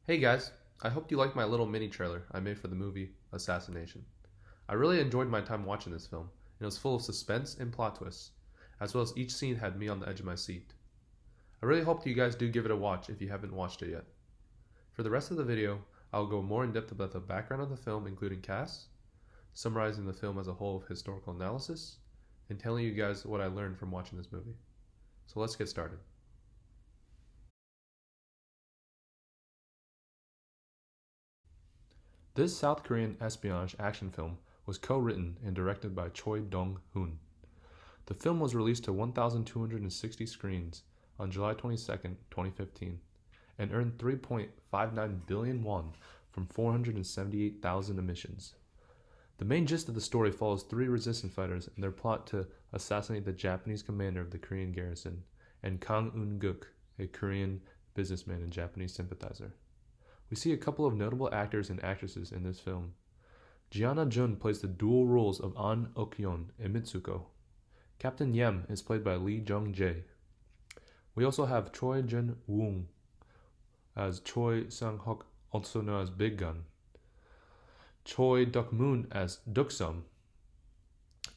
Hey guys, I hope you liked my little mini trailer I made for the movie Assassination. I really enjoyed my time watching this film, and it was full of suspense and plot twists, as well as each scene had me on the edge of my seat. I really hope you guys do give it a watch if you haven't watched it yet. For the rest of the video, I'll go more in depth about the background of the film, including cast, summarizing the film as a whole of historical analysis, and telling you guys what I learned from watching this movie. So let's get started. This South Korean espionage action film was co-written and directed by Choi Dong-hoon. The film was released to 1,260 screens on July 22, 2015, and earned 3.59 billion won from 478,000 emissions. The main gist of the story follows three resistance fighters and their plot to assassinate the Japanese commander of the Korean garrison, and Kang Un-guk, a Korean businessman and Japanese sympathizer. We see a couple of notable actors and actresses in this film. Gianna Jun plays the dual roles of An Ok-yeon and Mitsuko. Captain Yem is played by Lee Jung-jae. We also have Choi Jin-woong as Choi Sang-hok, also known as Big Gun, Choi Duk-moon as Duk-sum,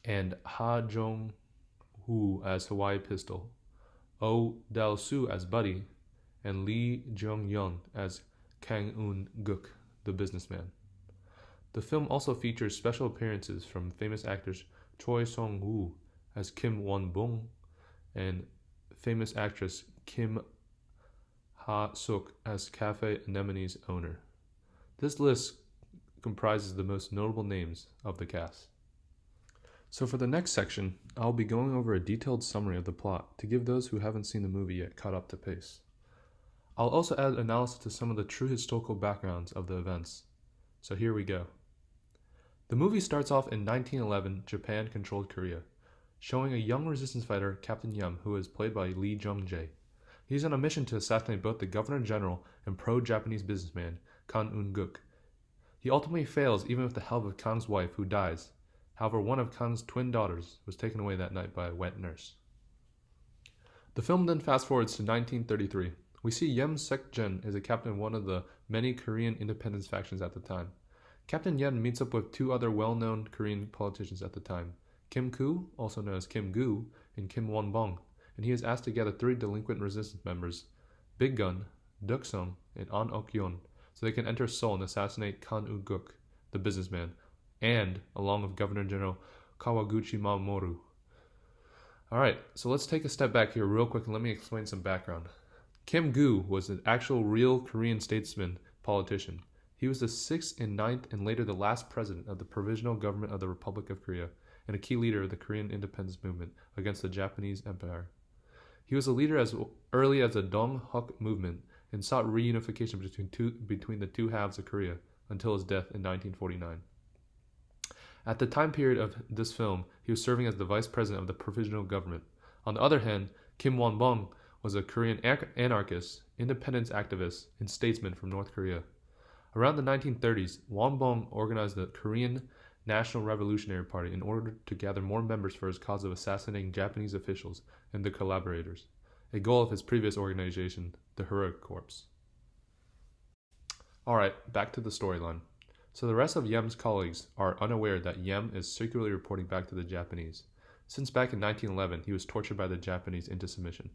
and Ha Jong-woo as Hawaii Pistol, Oh Dal-soo as Buddy, and Lee Jung-yeon as Kang Un-guk, the businessman. The film also features special appearances from famous actors Choi Song-woo as Kim Won-bung and famous actress Kim Ha-suk as Cafe Anemone's owner. This list comprises the most notable names of the cast. So for the next section, I'll be going over a detailed summary of the plot to give those who haven't seen the movie yet caught up to pace. I'll also add analysis to some of the true historical backgrounds of the events. So here we go. The movie starts off in 1911, Japan controlled Korea, showing a young resistance fighter, Captain Yem, who is played by Lee Jung-jae. He's on a mission to assassinate both the Governor General and pro-Japanese businessman, Kang Un-guk. He ultimately fails even with the help of Kang's wife, who dies. However, one of Kang's twin daughters was taken away that night by a wet nurse. The film then fast forwards to 1933. We see Yem Sek-jin as a captain of one of the many Korean independence factions at the time. Captain Yen meets up with two other well-known Korean politicians at the time, Kim Koo, also known as Kim Gu, and Kim Won-bung, and he is asked to gather three delinquent resistance members, Big Gun, Duk-sum, and An Ok-yeon, so they can enter Seoul and assassinate Kang Un-guk, the businessman, and along with Governor General Kawaguchi Mamoru. Alright, so let's take a step back here real quick and let me explain some background. Kim Gu was an actual real Korean statesman politician. He was the 6th and 9th and later the last president of the Provisional Government of the Republic of Korea and a key leader of the Korean independence movement against the Japanese Empire. He was a leader as early as the Dong-huk movement and sought reunification between the two halves of Korea until his death in 1949. At the time period of this film, he was serving as the vice president of the Provisional Government. On the other hand, Kim Won-bung was a Korean anarchist, independence activist, and statesman from North Korea. Around the 1930s, Won-bung organized the Korean National Revolutionary Party in order to gather more members for his cause of assassinating Japanese officials and their collaborators, a goal of his previous organization, the Heroic Corps. Alright, back to the storyline. So the rest of Yem's colleagues are unaware that Yem is secretly reporting back to the Japanese. Since back in 1911, he was tortured by the Japanese into submission.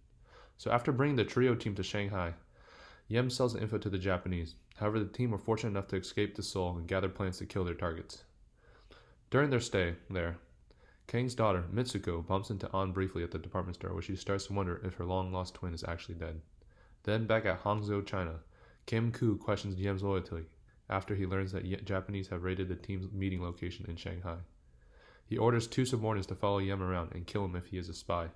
So after bringing the trio team to Shanghai, Yem sells the info to the Japanese. However, the team were fortunate enough to escape to Seoul and gather plans to kill their targets. During their stay there, Kang's daughter, Mitsuko, bumps into An briefly at the department store where she starts to wonder if her long-lost twin is actually dead. Then, back at Hangzhou, China, Kim Koo questions Yem's loyalty after he learns that Japanese have raided the team's meeting location in Shanghai. He orders two subordinates to follow Yem around and kill him if he is a spy.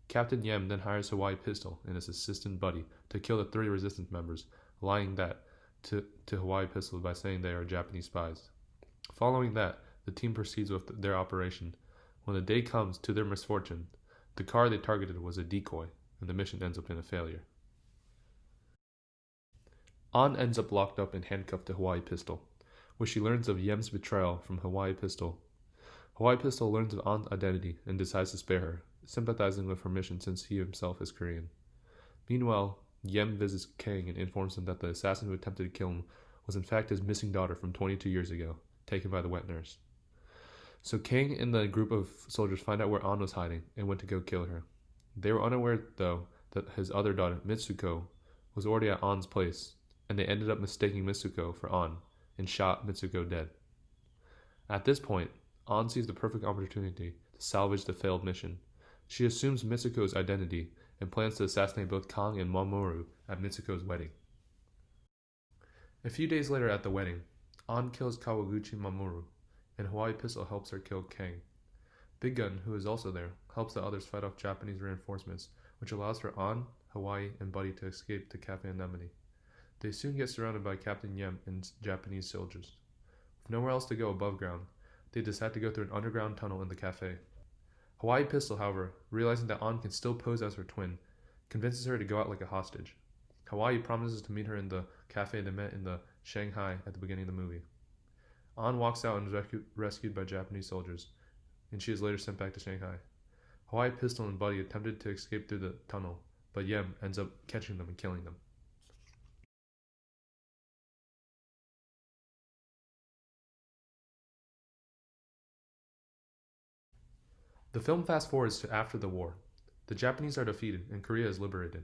Captain Yem then hires Hawaii Pistol and his assistant Buddy to kill the three resistance members, lying that to Hawaii Pistol by saying they are Japanese spies. Following that, the team proceeds with their operation. When the day comes, to their misfortune, the car they targeted was a decoy, and the mission ends up in a failure. An ends up locked up and handcuffed to Hawaii Pistol, where she learns of Yem's betrayal from Hawaii Pistol. Hawaii Pistol learns of An's identity and decides to spare her, sympathizing with her mission since he himself is Korean. Meanwhile, Yem visits Kang and informs him that the assassin who attempted to kill him was in fact his missing daughter from 22 years ago, taken by the wet nurse. So Kang and the group of soldiers find out where An was hiding and went to go kill her. They were unaware, though, that his other daughter, Mitsuko, was already at An's place, and they ended up mistaking Mitsuko for An and shot Mitsuko dead. At this point, An sees the perfect opportunity to salvage the failed mission. She assumes Mitsuko's identity and plans to assassinate both Kang and Mamoru at Mitsuko's wedding. A few days later at the wedding, An kills Kawaguchi Mamoru, and Hawaii Pistol helps her kill Kang. Big Gun, who is also there, helps the others fight off Japanese reinforcements, which allows for An, Hawaii, and Buddy to escape to Cafe Anemone. They soon get surrounded by Captain Yem and Japanese soldiers. With nowhere else to go above ground, they decide to go through an underground tunnel in the cafe. Hawaii Pistol, however, realizing that An can still pose as her twin, convinces her to go out like a hostage. Hawaii promises to meet her in the cafe they met in the Shanghai at the beginning of the movie. An walks out and is rescued by Japanese soldiers, and she is later sent back to Shanghai. Hawaii Pistol and Buddy attempted to escape through the tunnel, but Yem ends up catching them and killing them. The film fast forwards to after the war. The Japanese are defeated and Korea is liberated.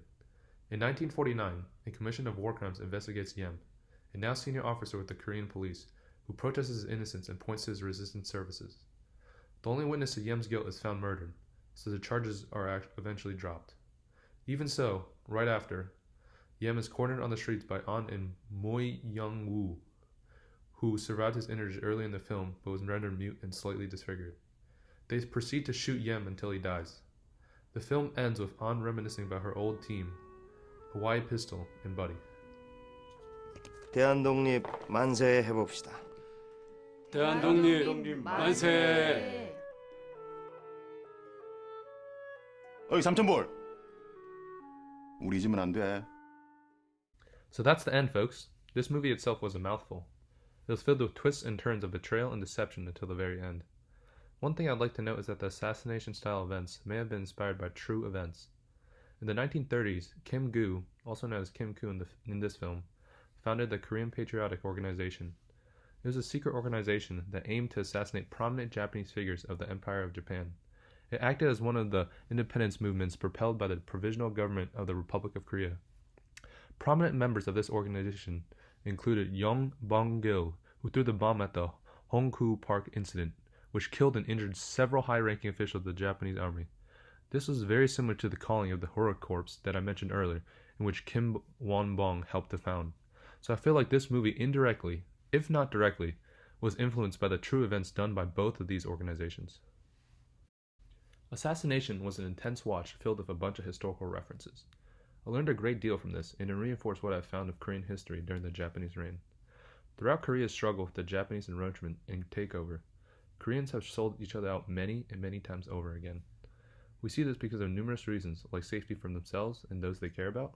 In 1949, a commission of war crimes investigates Yem, a now senior officer with the Korean police, who protests his innocence and points to his resistance services. The only witness to Yem's guilt is found murdered, so the charges are eventually dropped. Even so, right after, Yem is cornered on the streets by An and Moy Young-woo, who survived his injuries early in the film but was rendered mute and slightly disfigured. They proceed to shoot Yem until he dies. The film ends with An reminiscing about her old team, Hawaii Pistol and Buddy. 대한독립 만세 해봅시다. 대한독립 만세. 어이 삼천볼. 우리 집은 안 돼. So that's the end, folks. This movie itself was a mouthful. It was filled with twists and turns of betrayal and deception until the very end. One thing I'd like to note is that the assassination-style events may have been inspired by true events. In the 1930s, Kim Gu, also known as Kim Koo in this film, founded the Korean Patriotic Organization. It was a secret organization that aimed to assassinate prominent Japanese figures of the Empire of Japan. It acted as one of the independence movements propelled by the Provisional Government of the Republic of Korea. Prominent members of this organization included Young Bong-gil, who threw the bomb at the Hongkou Park incident, which killed and injured several high-ranking officials of the Japanese army. This was very similar to the calling of the Horror Corps that I mentioned earlier, in which Kim Won-bong helped to found. So I feel like this movie indirectly, if not directly, was influenced by the true events done by both of these organizations. Assassination was an intense watch filled with a bunch of historical references. I learned a great deal from this, and it reinforced what I found of Korean history during the Japanese reign. Throughout Korea's struggle with the Japanese encroachment and takeover, Koreans have sold each other out many and many times over again. We see this because of numerous reasons, like safety from themselves and those they care about,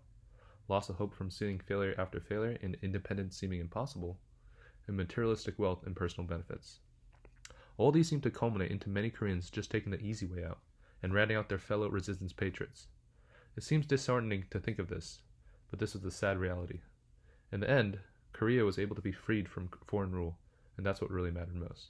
loss of hope from seeing failure after failure and independence seeming impossible, and materialistic wealth and personal benefits. All these seem to culminate into many Koreans just taking the easy way out and ratting out their fellow resistance patriots. It seems disheartening to think of this, but this is the sad reality. In the end, Korea was able to be freed from foreign rule, and that's what really mattered most.